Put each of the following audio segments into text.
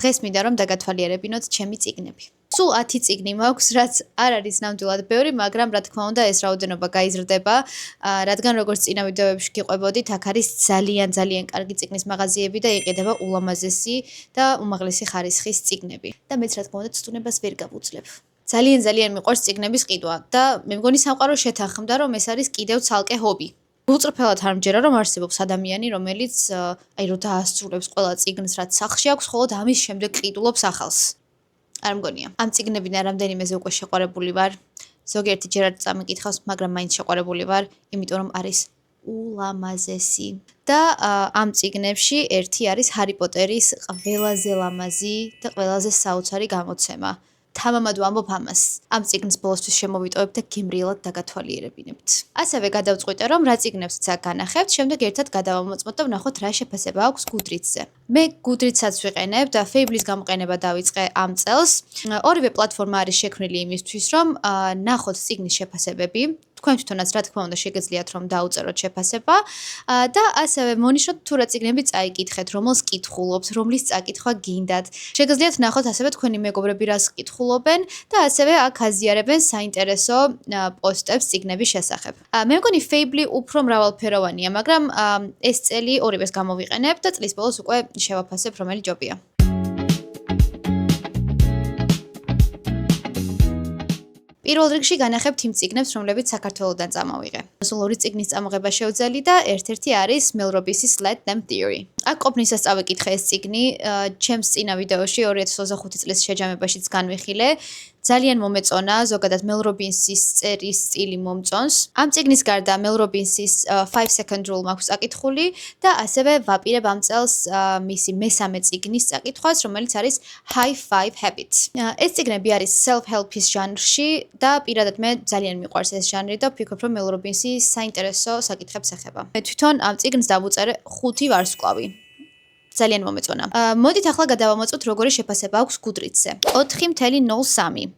დღეს მინდა რომ დაგათვალიერებინოთ ჩემი წიგნები. სულ 10 წიგნი მაქვს, რაც არ არის ნამდვილად ბევრი, მაგრამ რა თქმა უნდა ეს რაოდენობა გაიზრდება, რადგან როგორც წინა ვიდეოებში გიყვებოდით, აქ არის ძალიან კარგი წიგნის მაღაზიები და იყიდება ულამაზესი და უმაღლესი ხარისხის წიგნები. და მეც რა თქმა უნდა ცდუნებას ვერ გავუძლებ. ძალიან მიყვარს წიგნების ყიდვა და მე მგონი სამყარო შეთანხმდა, რომ ეს არის კიდევ ცალკე ჰობი. გულწრფელად არ მჯერა, რომ არსებობს ადამიანი, რომელიც რო დაასრულებს ყველა წიგნს, რაც სახლში აქვს, ხოლო ამის შემდეგ ყიდულობს ახალს. არ მგონია. ამ წიგნებიდან რამდენიმეზე უკვე შეყვარებული ვარ. ზოგიერთი ჯერ არ წამიკითხავს, მაგრამ მაინც შეყვარებული ვარ, იმიტომ რომ არის ულამაზესი. და ამ წიგნებში ერთი არის ჰარი პოტერის ყველაზე ლამაზი და ყველაზე საოცარი გამოცემა. თამამად ვამბობ ამას. ამ წიგნს ბოლოსთვის შემოვიტოვებ და გემრიელად დაგათვალიერებინებთ. ასევე გადავწყვიტე, რომ რა წიგნებსაც აქ განახებთ, შემდეგ ერთად გადავამოწმოთ და ვნახოთ რა შეფასება აქვს Goodreads-ზე. მე Goodreads-საც ვიყენებ და Fable-ის გამოყენება დავიწყე ამ წელს. ორივე პლატფორმა არის შექმნილი იმისთვის, რომ ნახოთ წიგნის შეფასებები. თქვენ თვითონაც რა თქმა უნდა შეგეძლიათ რომ დაუწეროთ შეფასება და ასევე მონიშნოთ თუ რა წიგნები წაიკითხეთ, რომელს კითხულობთ, რომლის წაკითხვა გინდათ. შეგეძლიათ ნახოთ ასევე თქვენი მეგობრები რას კითხულობენ და ასევე აქ აზიარებენ საინტერესო პოსტებს წიგნების შესახებ. მე მგონი Fable უფრო მრავალფეროვანია, მაგრამ ეს წელი ორივეს გამოვიყენებ და წლის ბოლოს უკვე შევაფასებ რომელი ჯობია. პირველ რიგში განახებთ იმ წიგნებს, რომლებიც საქართველოდან წამოვიღე. სულ ორი წიგნის წამოღება შევძალი და ერთ-ერთი არის Mel Robbins-ის Let Them Theory. აქ ყოფნისას წავიკითხე ეს წიგნი, ჩემს წინა ვიდეოში 2025 წლის შეჯამებაშიც განვიხილე. ძალიან მომეწონა, ზოგადად Mel Robbins-ის წერის სტილი მომწონს. ამ წიგნის გარდა Mel Robbins-ის 5 Second Rule მაქვს წაკითხული და ასევე ვაპირებ ამ წელს მისი მესამე წიგნის წაკითხვას, რომელიც არის High Five Habits. ეს წიგნები არის self-help-ის ჟანრში და პირადად მე ძალიან მიყვარს ეს ჟანრი და ვფიქრობ, რომ Mel Robbins-ი საინტერესო საკითხებს ეხება. მე თვითონ ამ წიგნს დავუწერე 5 ვარსკვლავი. ძალიან მომეწონა. მოდით ახლა გადავამოწმოთ როგორი შეფასება აქვს Goodreads-ზე. 4.03.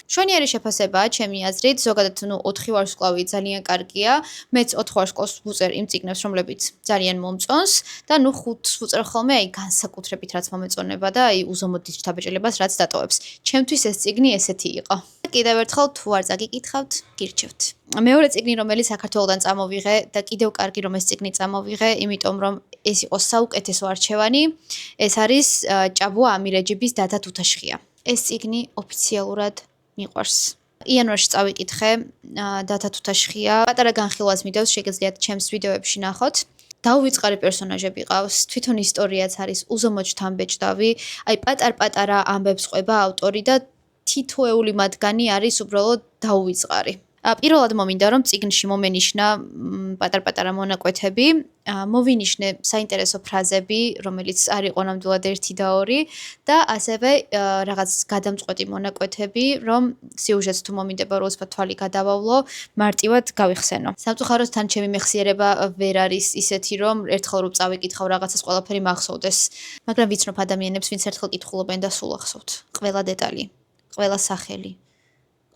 შვენიერი შეფასებაა ჩემი აზრით, ზოგადად 4 ვარსკვლავი ძალიან კარგია. მეც 4 ვარსკვლავს ვუწერ იმ წიგნებს, რომლებიც ძალიან მომწონს და 5-ს ვუწერ ხოლმე აი განსაკუთრებით რაც მომეწონება და აი უზომოდ დაბეჭდილებას რაც დატოვებს. ჩემთვის ეს წიგნი ესეთი იყო. კიდევ ერთხელ თუ არ წაგიკითხავთ, გირჩევთ. მეორე წიგნი, რომელიც საქართველოდან წამოვიღე და კიდევ კარგი რომ ეს წიგნი წამოვიღე, იმიტომ რომ ეს იყო საუკეთესო არჩევანი, ეს არის ჭაბუა ამირეჯიბის დადა თუთაშხია. ეს წიგნი ოფიციალურად მიყვარს. იანვარში წავიკითხე დადა თუთაშხია. პატარა განხილვას მიდევს, შეგეძლიათ ჩემს ვიდეოებში ნახოთ. დაუვიწყარი პერსონაჟები ყავს, თვითონ ისტორიაც არის უზომოდ შთამბეჭდავი. აი პატარ-პატარა ამბებს ყვება ავტორი და თითოეული მათგანი არის უბრალოდ დაუვიწყარი. პირველად მომინდა რომ წიგნში მომენიშნა პატარ-პატარა მონაკვეთები, მოვინიშნე საინტერესო ფრაზები, რომელიც არ იყო ნამდვილად 1 და 2 და ასევე რაღაც გადამწყვეტი მონაკვეთები, რომ სიუჟეტს თუ მომინდება რომ უცბად თვალი გადავავლო, მარტივად გავიხსენო. სამწუხაროდ თან ჩემი მეხსიერება ვერ არის ისეთი, რომ ერთხელ რომ წავიკითხავ რაღაცას ყველაფერი მახსოვდეს, მაგრამ ვიცნობ ადამიანებს, ვინც ერთხელ კითხულობენ და სულ ახსოვთ. ყველა დეტალი, ყველა სახელი,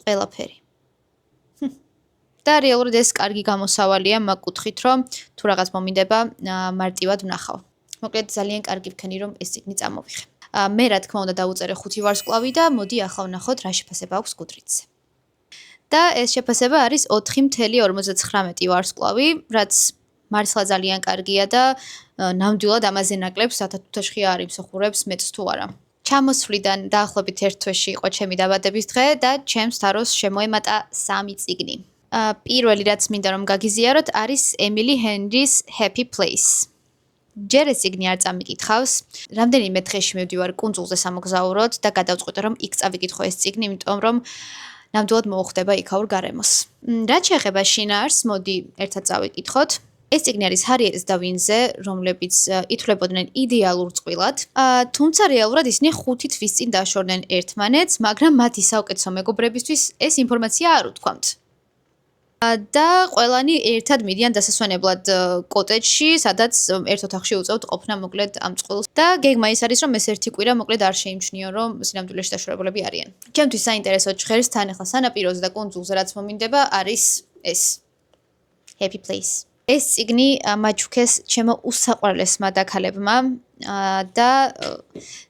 ყველაფერი. და რეალურად ეს კარგი გამოსავალია მაგ კუთხით, რომ თუ რაღაც მომინდება, მარტივად ვნახავ. მოკლედ ძალიან კარგი ვქენი, რომ ეს წიგნი წამოვიღე. მე რა თქმა უნდა დავუწერე 5 ვარსკვლავი და მოდი ახლა ვნახოთ რა შეფასება აქვს Goodreads-ზე. და ეს შეფასება არის 4.59 ვარსკვლავი, რაც მართლა ძალიან კარგია და ნამდვილად ამაზე ნაკლებს დადა თუთაშხია არ იმსახურებს მეც თუ არა. ჩამოსვლიდან დაახლოებით 1 თვეში იყო ჩემი დაბადების დღე და ჩემს თაროს შემოემატა 3 წიგნი. პირველი რაც მინდა რომ გაგიზიაროთ არის Emily Henry's Happy Place. ჯერ ეს წიგნი არ წამიკითხავს. რამდენიმე დღეში მივდივარ კუნძულზე სამოგზაუროდ და გადავწყვიტე რომ იქ წავიკითხო ეს წიგნი, იმიტომ რომ ნამდვილად მოუხდება იქაურ გარემოს. რაც შეეხება შინაარსს, მოდი ერთად წავიკითხოთ. ეს წიგნი არის ჰარიეტ და ვინზე, რომლებიც ითვლებოდნენ იდეალურ წყვილად, თუმცა რეალურად ისინი 5 თვის წინ დაშორდნენ ერთმანეთს, მაგრამ მათი საუკეთესო მეგობრებისთვის ეს ინფორმაცია არ უთქვამთ. და ყველანი ერთად მიდიან დასასვენებლად კოტეჯში, სადაც ერთ ოთახში უწევთ ყოფნა მოკლედ ამ წყვილს. და გეგმა ის არის, რომ ეს ერთი კვირა მოკლედ არ შეიმჩნიო, რომ სინამდვილეში დაშორებულები არიან. ჩემთვის საინტერესო ჟღერს თან ახლა სანაპიროზე და კუნძულზე რაც მომინდება არის ეს Happy Place. ეს წიგნი მაჩუქეს ჩემო უსაყვარლესმა დაქალებმა და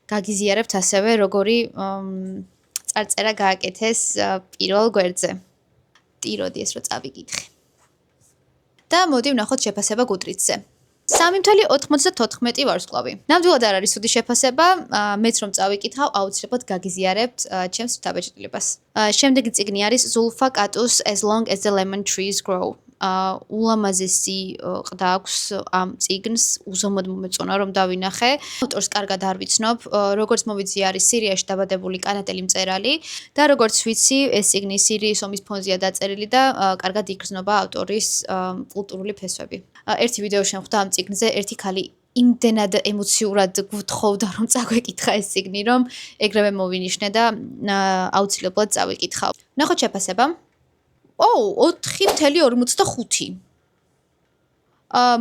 გაგიზიარებთ ასევე როგორი წარწერა გააკეთეს პირველ გვერდზე. ტიროდი ეს რო წავიკითხე. და მოდი ვნახოთ შეფასება Goodreads-ზე. 3.94 ვარსკვლავი. ნამდვილად არ არის სუდი შეფასება, მეც რომ წავიკითხავ, აუცილებლად გაგიზიარებთ ჩემს დაბეჭდილებას. შემდეგი წიგნი არის Zulfa Katū's As Long as the Lemon Trees Grow. ულამაზესი ყდა აქვს ამ წიგნს, უზომოდ მომეწონა რომ დავინახე. ავტორს კარგად არ ვიცნობ, როგორც მოვიცი არის სირიაში დაბადებული კანადელი მწერალი და როგორც ვიცი, ეს წიგნი სირიის ომის ფონზეა დაწერილი და კარგად იგრძნობა ავტორის კულტურული ფესვები. ერთი ვიდეო შემხვდა ამ წიგნზე, ერთი ქალი იმდენად ემოციურად გვითხოვდა რომ წაგვეკითხა ეს წიგნი, რომ ეგრევე მოვინიშნე და აუცილებლად წავიკითხავ. ნახოთ შეფასება. 4.45.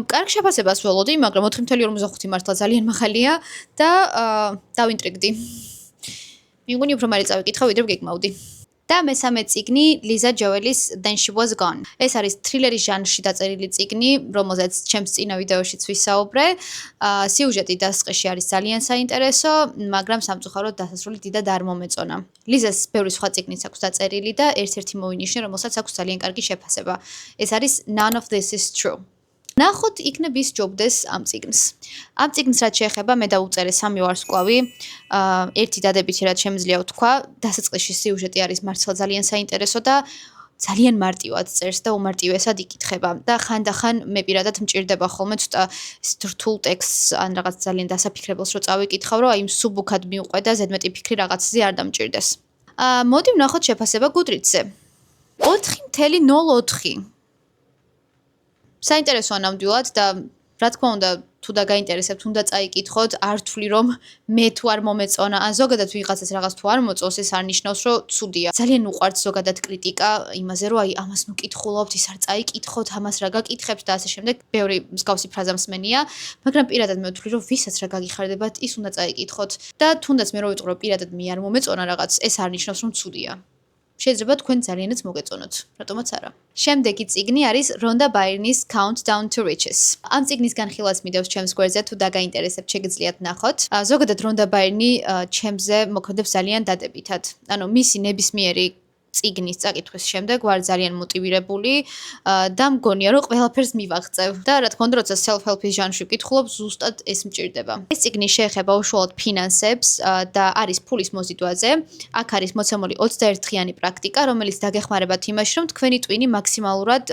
კარგ შეფასებას ველოდი, მაგრამ 4.45 მართლა ძალიან მაღალია და დავინტრიგდი. მიგონი უფრო მალე წავიკითხავ, ვიდრე გეკმავდი. და მესამე წიგნი ლიზა ჯოელის Then She Was Gone. ეს არის თრილერის ჟანრში დაწერილი წიგნი, რომელზეც ჩემს წინა ვიდეოშიც ვისაუბრე. სიუჟეტი დასყეში არის ძალიან საინტერესო, მაგრამ სამწუხაროდ დასასრული დიდად არ მომეწონა. ლიზას ბევრი სხვა წიგნიც აქვს დაწერილი და ერთ-ერთი მოვინიშნე, რომელსაც აქვს ძალიან კარგი შეფასება. ეს არის None of This Is True. ნახოთ იქნებ ის ჯობდეს ამ წიგნს. ამ წიგნს რაც შეეხება მე დავუწერე 3 ვარსკვლავი. ერთი დადებითი რაც შემიძლია ვთქვა, დასაწყისში სიუჟეტი არის მართლა ძალიან საინტერესო და ძალიან მარტივად წერს და უმარტივესად იკითხება და ხანდახან მე პირადად მჭირდება ხოლმე ცოტა რთულ ტექსტს ან რაღაც ძალიან დასაფიქრებელს რო წავიკითხავ, რომ აი მსუბუქად მიუყვე და ზედმეტი ფიქრი რაღაცზე არ დამჭირდეს. მოდი ვნახოთ შეფასება Goodreads-ზე. 4.04. საინტერესოა ნამდვილად და რა თქმა უნდა თუ დაგაინტერესებთ უნდა წაიკითხოთ, არ ვთვლი რომ მე თუ არ მომეწონა ან ზოგადად ვიღაცას რაღაც თუ არ მოწონს, ეს არ ნიშნავს რომ ცუდია. ძალიან უყვართ ზოგადად კრიტიკა იმაზე რომ აი ამას ნუ კითხულობთ, ის არ წაიკითხოთ, ამას რა გაკითხებთ და ასე შემდეგ. ბევრი მსგავსი ფრაზა მსმენია, მაგრამ პირადად მე ვთვლი რომ ვისაც რა გაგიხარდებათ, ის უნდა წაიკითხოთ და თუნდაც მე რო ვიტყვი რომ პირადად მე არ მომეწონა რაღაც, ეს არ ნიშნავს რომ ცუდია. შეიძლება თქვენ ძალიანაც მოგეწონოთ, რატომაც არა. შემდეგი წიგნი არის Rhonda Byrne's Countdown to Riches. ამ წიგნის განხილვას მიდევს ჩემს გვერდზე, თუ დაგაინტერესებთ, შეგიძლიათ ნახოთ. ზოგადად Rhonda Byrne ჩემზე მოქმედებს ძალიან დადებითად. ანუ მისი ნებისმიერი წიგნის წაკითხვის შემდეგ ვარ ძალიან მოტივირებული და მგონია რომ ყველაფერს მივაღწევ და რა თქმა უნდა როცა self-help-ის ჟანრში ვკითხულობ ზუსტად ეს მჭირდება. ეს წიგნი შეეხება უშუალოდ ფინანსებს და არის ფულის მოზიდვაზე. აქ არის მოცემული 21 დღიანი პრაქტიკა, რომელიც დაგეხმარებათ იმაში, რომ თქვენი ტვინი მაქსიმალურად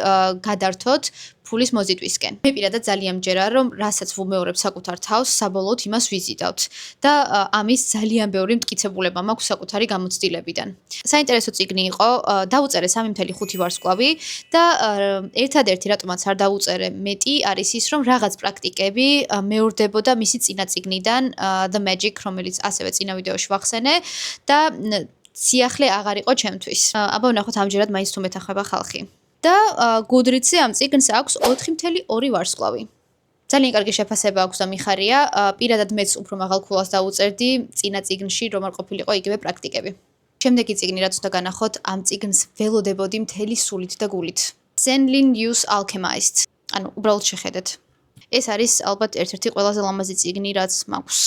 გადართოთ ფულის მოზიდვისკენ. მე პირადად ძალიან მჯერა, რომ რასაც ვუმეორებ საკუთარ თავს, საბოლოოდ იმას ვიზიდავთ და ამის ძალიან ბევრი მტკიცებულება მაქვს საკუთარი გამოცდილებიდან. საინტერესო წიგნი იყო, დავუწერე 3.5 ვარსკვლავი და ერთადერთი რატომაც არ დავუწერე მეტი არის ის, რომ რაღაც პრაქტიკები მეორდებოდა მისი წინა წიგნიდან The Magic, რომელიც ასევე წინა ვიდეოში ვახსენე და სიახლე აღარ იყო ჩემთვის. აბა ვნახოთ ამჯერად მაინც თუ მეთანხმება ხალხი. და Goodreads-ზე ამ წიგნს აქვს 4.2 ვარსკვლავი. ძალიან კარგი შეფასება აქვს და მიხარია. პირადად მეც უფრო მაღალ ქულას დავუწერდი წინა წიგნში, რომ არ ყოფილიყო იგივე პრაქტიკები. შემდეგი წიგნი რაც უნდა განახოთ, ამ წიგნს ველოდებოდი მთელი სულით და გულით. Zen-Lin Yu's Alchemist. ანუ უბრალოდ შეხედეთ. ეს არის ალბათ ერთ-ერთი ყველაზე ლამაზი წიგნი რაც მაქვს.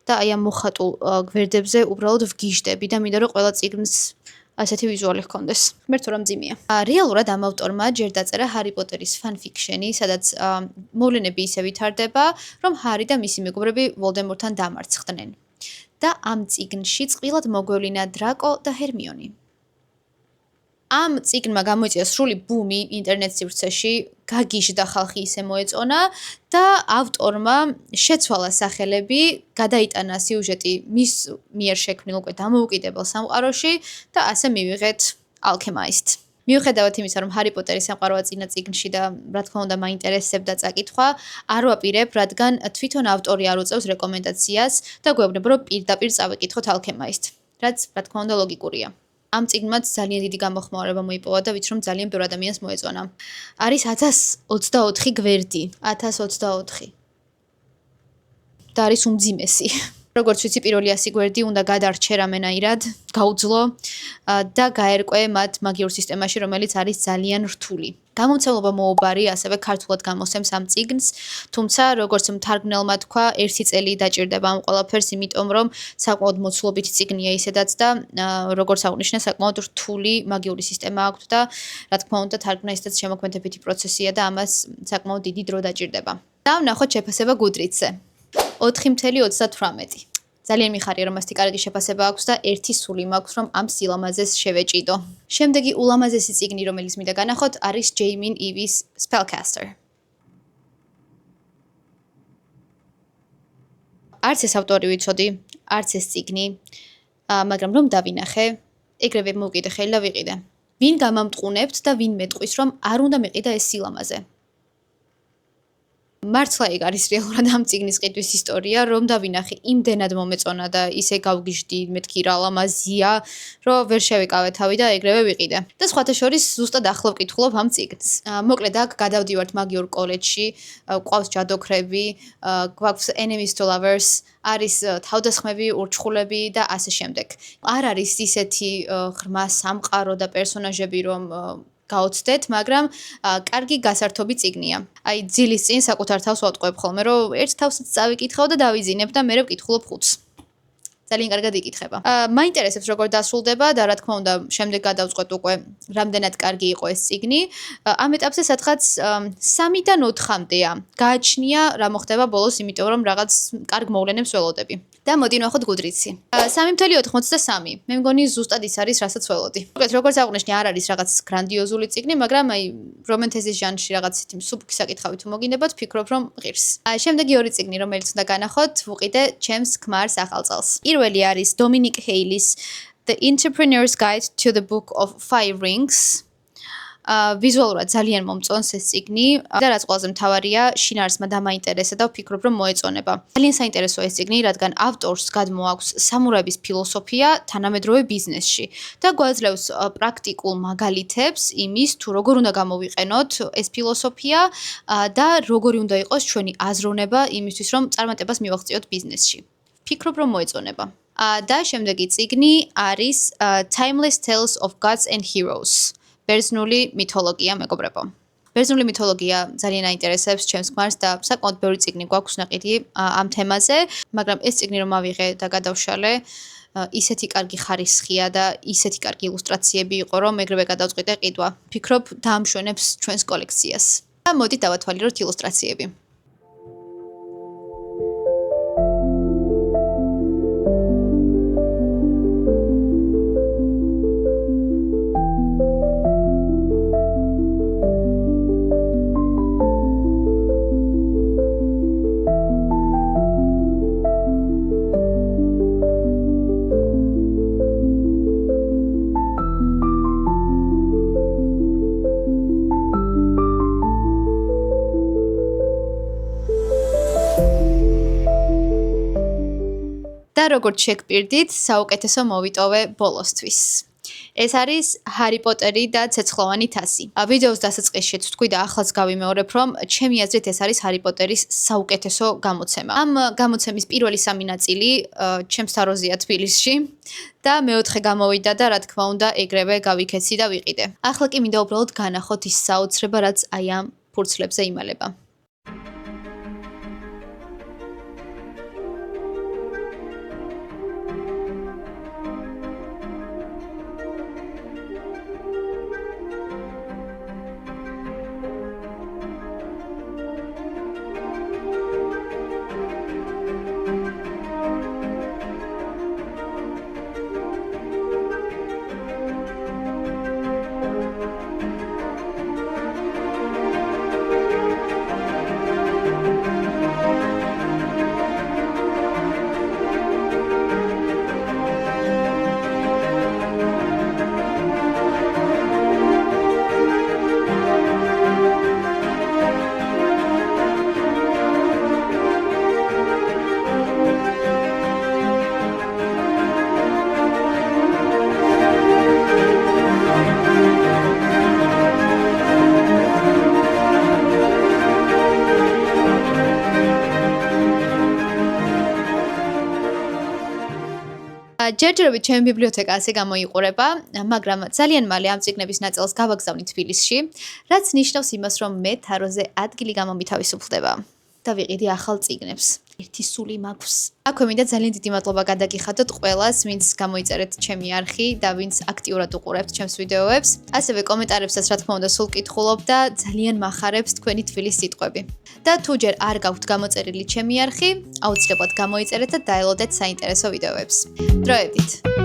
და აი ამ მოხატულ გვერდებზე უბრალოდ ვგიჟდები და მინდა რომ ყველა წიგნს ასეთი ვიზუალი ჰქონდეს. ღმერთო რა მძიმეა. რეალურად ამ ავტორმა ჯერ დაწერა ჰარი პოტერის ფანფიქშენი, სადაც მოვლენები ისე ვითარდება, რომ ჰარი და მისი მეგობრები ვოლდემორთან დამარცხდნენ. და ამ წიგნში წყვილად მოგვევლინა დრაკო და ჰერმიონი. ამ წიგნმა გამოიწვია სრული ბუმი ინტერნეტ სივრცეში, გაგიჟდა ხალხი ისე მოეწონა და ავტორმა შეცვალა სახელები, გადაიტანა სიუჟეტი მის მიერ შექმნილ უკვე დამოუკიდებელ სამყაროში და ასე მივიღეთ Alchemist. მიუხედავად იმისა, რომ ჰარი პოტერის სამყაროა წინა წიგნში და რა თქმა უნდა მაინტერესებდა წაკითხვა, არ ვაპირებ, რადგან თვითონ ავტორი არ უწევს რეკომენდაციას და გვეუბნება, რომ პირდაპირ წავიკითხოთ Alchemist, რაც რა თქმა უნდა ლოგიკურია. ამ წიგნმაც ძალიან დიდი გამოხმაურება მოიპოვა და ვიცი რომ ძალიან ბევრ ადამიანს მოეწონა. არის 1024 გვერდი, 1024. და არის უმძიმესი. როგორც ვიცი, პირველი 100 გვერდი უნდა გადარჩე რამენაირად, გაუძლო და გაერკვე მათ მაგიურ სისტემაში, რომელიც არის ძალიან რთული. გამომცემლობა მოუბარი ასევე ქართულად გამოსცემს ამ წიგნს, თუმცა როგორც მთარგმნელმა თქვა, 1 წელი დაჭირდება ამ ყველაფერს, იმიტომ რომ საკმაოდ მოცულობითი წიგნია ისედაც და როგორც აღნიშნე, საკმაოდ რთული მაგიური სისტემა აქვს და რა თქმა უნდა, თარგმნა ისედაც შემოქმედებითი პროცესია და ამას საკმაოდ დიდი დრო დაჭირდება. დავნახოთ შეფასება Goodreads-ზე. 4.38. ძალიან მიხარია, რომ ასეთი კარგი შეფასება აქვს და 1 სული მაქვს, რომ ამ სილამაზეს შევეჭიდო. შემდეგი ულამაზესი წიგნი, რომელიც მინდა განახოთ, არის Jamin Eve's Spellcaster. არც ეს ავტორი ვიცოდი, არც ეს წიგნი, მაგრამ რომ დავინახე, ეგრევე მოვკიდე ხელი და ვიყიდე. ვინ გამამტყუნებთ და ვინ მეტყვის, რომ არ უნდა მეყიდა ეს სილამაზე. მართლა ეგ არის რეალურად ამ წიგნის ყიდვის ისტორია, რომ დავინახე, იმდენად მომეწონა და ისე გავგიჟდი, მეთქი რა ლამაზია, რომ ვერ შევიკავე თავი და ეგრევე ვიყიდე. და სხვათა შორის ზუსტად ახლო ვკითხულობ ამ წიგნს. მოკლედ აქ გადავდივართ მაგიურ კოლეჯში, გვყავს ჯადოქრები, გვაქვს enemies to lovers, არის თავდასხმები, ურჩხულები და ასე შემდეგ. არ არის ისეთი ღრმა სამყარო და პერსონაჟები, რომ გაოცდეთ, მაგრამ კარგი გასართობი წიგნია. აი, ძილის წინ საკუთარ თავს ვატყუებ ხოლმე, რომ ერთ თავსაც წავიკითხავ და დავიძინებ და მერე ვკითხულობ 5-ს. ძალიან კარგად იკითხება. მაინტერესებს როგორ დასრულდება და რა თქმა უნდა, შემდეგ გადავწყვეტ უკვე რამდენად კარგი იყო ეს წიგნი. ამ ეტაპზე სადღაც 3-დან 4-მდეა. გააჩნია რა მოხდება ბოლოს, იმიტომ რომ რაღაც კარგ მოვლენებს ველოდები. და მოდი ნახოთ Goodreads-ი. 3.83. მე მგონი ზუსტად ის არის, რასაც ველოდი. როგორც აღნიშნე, არ არის რაღაც გრანდიოზული წიგნი, მაგრამ აი რომანტიზმის ჟანრში რაღაც ისეთი მსუბუქი საკითხავი თუ მოგინებათ, ფიქრობ რომ ღირს. შემდეგი 2 წიგნი, რომელიც უნდა განახოთ, ვუყიდე ჩემს ქმარს ახალწელს. პირველი არის Dominic Haley's The Entrepreneur's Guide to the Book of Five Rings. ვიზუალურად ძალიან მომწონს ეს წიგნი და რაც ყველაზე მთავარია, შინაარსმა დამაინტერესა და ვფიქრობ, რომ მოეწონება. ძალიან საინტერესოა ეს წიგნი, რადგან ავტორს გადმოაქვს სამურაების ფილოსოფია თანამედროვე ბიზნესში და გვაძლევს პრაქტიკულ მაგალითებს იმის, თუ როგორ უნდა გამოვიყენოთ ეს ფილოსოფია და როგორი უნდა იყოს ჩვენი აზროვნება იმისთვის, რომ წარმატებას მივაღწიოთ ბიზნესში. ვფიქრობ, რომ მოეწონება. და შემდეგი წიგნი არის Timeless Tales of Gods and Heroes. ბერძნული მითოლოგია, მეგობრებო. ბერძნული მითოლოგია ძალიან აინტერესებს ჩემს ქმარს და საკმაოდ ბევრი წიგნი გვაქვს ნაყიდი ამ თემაზე, მაგრამ ეს წიგნი რომ ავიღე და გადავშალე, ისეთი კარგი ხარისხია და ისეთი კარგი ილუსტრაციები იყო, რომ ეგრევე გადავწყვიტე ყიდვა. ვფიქრობ, დაამშვენებს ჩვენს კოლექციას. და მოდით დავათვალიეროთ ილუსტრაციები. და როგორც შეგპირდით, საუკეთესო მოვიტოვე ბოლოსთვის. ეს არის ჰარი პოტერი და ცეცხლოვანი თასი. ვიდეოს დასაწყისშიც ვთქვი და ახლაც გავიმეორებ, რომ ჩემი აზრით ეს არის ჰარი პოტერის საუკეთესო გამოცემა. ამ გამოცემის პირველი 3 ნაწილი ჩემს თაროზეა თბილისში და მეოთხე გამოვიდა და რა თქმა უნდა ეგრევე გავიქეცი და ვიყიდე. ახლა კი მინდა უბრალოდ განახოთ ის საოცრება, რაც აი ამ ფურცლებზე იმალება. ჯერჯერობით ჩემი ბიბლიოთეკა ასე გამოიყურება, მაგრამ ძალიან მალე ამ წიგნების ნაწილს გავაგზავნით თბილისში, რაც ნიშნავს იმას, რომ მე თაროზე ადგილი გამომითავისუფლდება და ვიყიდი ახალ წიგნებს. ერთი სული მაქვს. აქვე მინდა ძალიან დიდი მადლობა გადაგიხადოთ ყველას, ვინც გამოიწერეთ ჩემი არხი და ვინც აქტიურად უყურებთ ჩემს ვიდეოებს. ასევე კომენტარებსაც რა თქმა უნდა სულ კითხულობ და ძალიან მახარებს თქვენი თბილის სიტყვები. და თუ ჯერ არ გაქვთ გამოწერილი ჩემი არხი, აუცილებლად გამოიწერეთ და დაელოდეთ საინტერესო ვიდეოებს. დროებით!